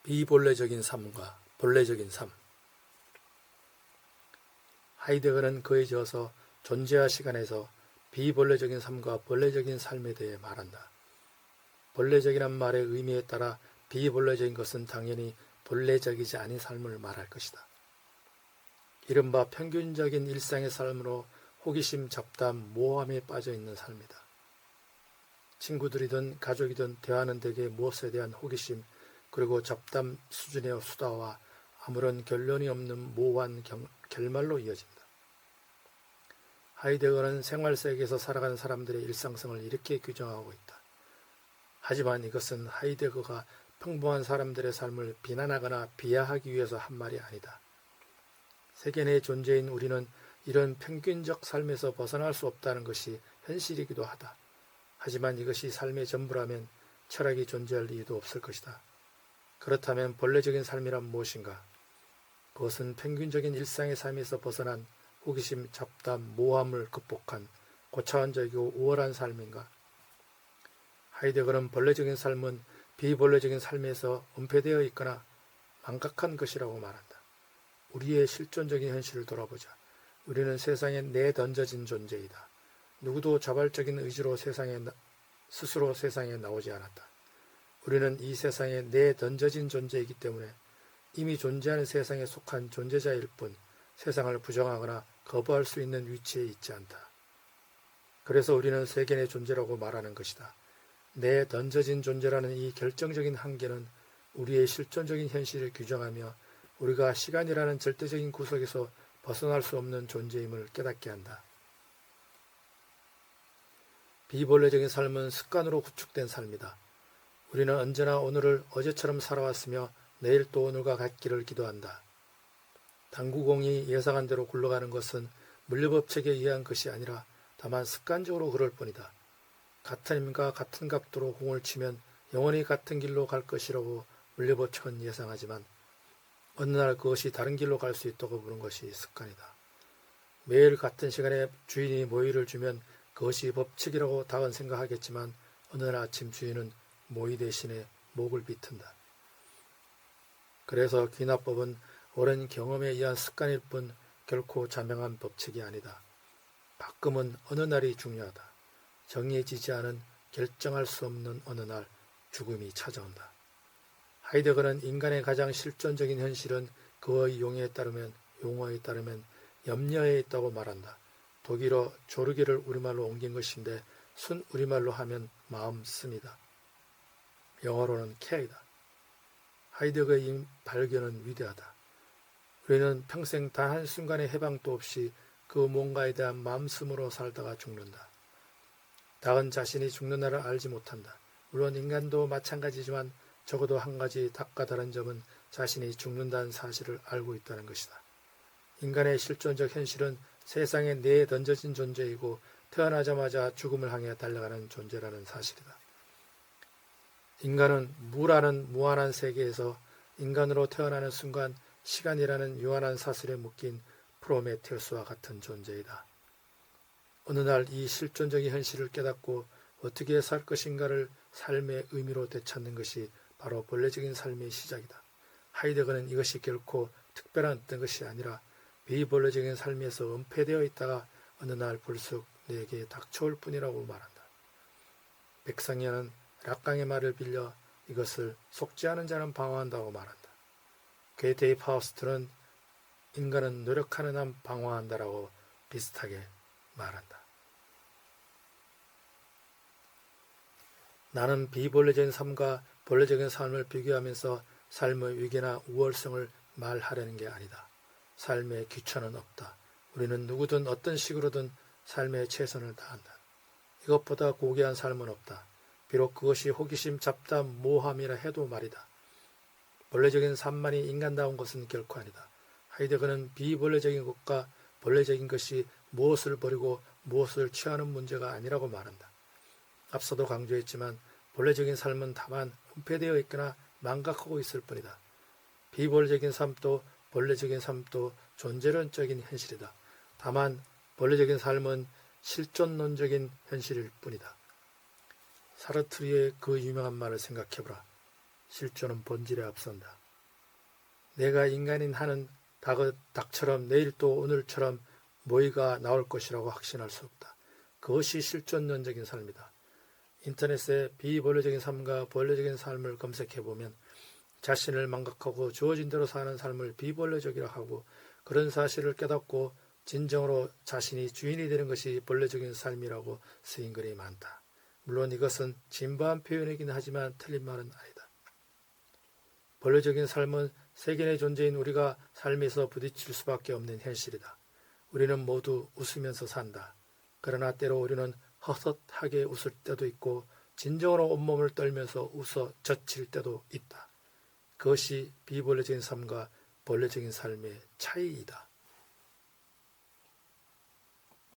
비본래적인 삶과 본래적인 삶. 하이데거는 그에 지어서 존재와 시간에서 비본래적인 삶과 본래적인 삶에 대해 말한다. 본래적이란 말의 의미에 따라 비본래적인 것은 당연히 본래적이지 아닌 삶을 말할 것이다. 이른바 평균적인 일상의 삶으로 호기심, 잡담, 모함에 빠져있는 삶이다. 친구들이든 가족이든 대화는 대개 무엇에 대한 호기심, 그리고 잡담 수준의 수다와 아무런 결론이 없는 모호한 결말로 이어진다. 하이데거는 생활 세계에서 살아가는 사람들의 일상성을 이렇게 규정하고 있다. 하지만 이것은 하이데거가 평범한 사람들의 삶을 비난하거나 비하하기 위해서 한 말이 아니다. 세계 내 존재인 우리는 이런 평균적 삶에서 벗어날 수 없다는 것이 현실이기도 하다. 하지만 이것이 삶의 전부라면 철학이 존재할 이유도 없을 것이다. 그렇다면 본래적인 삶이란 무엇인가? 그것은 평균적인 일상의 삶에서 벗어난 호기심, 잡담, 모함을 극복한 고차원적이고 우월한 삶인가? 하이데거는 본래적인 삶은 비본래적인 삶에서 은폐되어 있거나 망각한 것이라고 말한다. 우리의 실존적인 현실을 돌아보자. 우리는 세상에 내던져진 존재이다. 누구도 자발적인 의지로 스스로 세상에 나오지 않았다. 우리는 이 세상에 내던져진 존재이기 때문에 이미 존재하는 세상에 속한 존재자일 뿐 세상을 부정하거나 거부할 수 있는 위치에 있지 않다. 그래서 우리는 세계 내 존재라고 말하는 것이다. 내던져진 존재라는 이 결정적인 한계는 우리의 실존적인 현실을 규정하며 우리가 시간이라는 절대적인 구석에서 벗어날 수 없는 존재임을 깨닫게 한다. 비본래적인 삶은 습관으로 구축된 삶이다. 우리는 언제나 오늘을 어제처럼 살아왔으며 내일 또 오늘과 같기를 기도한다. 당구공이 예상한 대로 굴러가는 것은 물리법칙에 의한 것이 아니라 다만 습관적으로 그럴 뿐이다. 같은 힘과 같은 각도로 공을 치면 영원히 같은 길로 갈 것이라고 물리법칙은 예상하지만 어느 날 그것이 다른 길로 갈 수 있다고 보는 것이 습관이다. 매일 같은 시간에 주인이 모이를 주면 그것이 법칙이라고 다은 생각하겠지만 어느 날 아침 주인은 모이 대신에 목을 비튼다. 그래서 귀납법은 오랜 경험에 의한 습관일 뿐 결코 자명한 법칙이 아니다. 바꿈은 어느 날이 중요하다. 정해지지 않은 결정할 수 없는 어느 날 죽음이 찾아온다. 하이데거는 인간의 가장 실존적인 현실은 그의 용어에 따르면 염려에 있다고 말한다. 독일어 조르기를 우리말로 옮긴 것인데 순 우리말로 하면 마음 씀이다. 영어로는 care이다. 하이데거의 이 발견은 위대하다. 우리는 평생 단 한순간의 해방도 없이 그 뭔가에 대한 마음씀으로 살다가 죽는다. 닭은 자신이 죽는 날을 알지 못한다. 물론 인간도 마찬가지지만 적어도 한 가지 닭과 다른 점은 자신이 죽는다는 사실을 알고 있다는 것이다. 인간의 실존적 현실은 세상에 내던져진 존재이고 태어나자마자 죽음을 향해 달려가는 존재라는 사실이다. 인간은 무라는 무한한 세계에서 인간으로 태어나는 순간 시간이라는 유한한 사슬에 묶인 프로메테우스와 같은 존재이다. 어느 날 이 실존적인 현실을 깨닫고 어떻게 살 것인가를 삶의 의미로 되찾는 것이 바로 본래적인 삶의 시작이다. 하이데거는 이것이 결코 특별한 어떤 것이 아니라 비본래적인 삶에서 은폐되어 있다가 어느 날 불쑥 내게 닥쳐올 뿐이라고 말한다. 백상현은 락강의 말을 빌려 이것을 속지 않은 자는 방황한다고 말한다. 괴테의 파우스트는 인간은 노력하는 한 방황한다라고 비슷하게 말한다. 나는 비본래적인 삶과 본래적인 삶을 비교하면서 삶의 위계나 우월성을 말하려는 게 아니다. 삶에 귀천은 없다. 우리는 누구든 어떤 식으로든 삶에 최선을 다한다. 이것보다 고귀한 삶은 없다. 비록 그것이 호기심, 잡담, 모함이라 해도 말이다. 본래적인 삶만이 인간다운 것은 결코 아니다. 하이데거는 비본래적인 것과 본래적인 것이 무엇을 버리고 무엇을 취하는 문제가 아니라고 말한다. 앞서도 강조했지만 본래적인 삶은 다만 은폐되어 있거나 망각하고 있을 뿐이다. 비본래적인 삶도 본래적인 삶도 존재론적인 현실이다. 다만 본래적인 삶은 실존론적인 현실일 뿐이다. 사르트르의 그 유명한 말을 생각해보라. 실존은 본질에 앞선다. 내가 인간인 하는 닭처럼 내일 또 오늘처럼 모이가 나올 것이라고 확신할 수 없다. 그것이 실존론적인 삶이다. 인터넷에 비본래적인 삶과 본래적인 삶을 검색해보면 자신을 망각하고 주어진 대로 사는 삶을 비본래적이라 하고 그런 사실을 깨닫고 진정으로 자신이 주인이 되는 것이 본래적인 삶이라고 쓰인 글이 많다. 물론 이것은 진부한 표현이긴 하지만 틀린 말은 아니다. 본래적인 삶은 세계의 존재인 우리가 삶에서 부딪힐 수밖에 없는 현실이다. 우리는 모두 웃으면서 산다. 그러나 때로 우리는 헛헛하게 웃을 때도 있고 진정으로 온몸을 떨면서 웃어 젖힐 때도 있다. 그것이 비본래적인 삶과 본래적인 삶의 차이이다.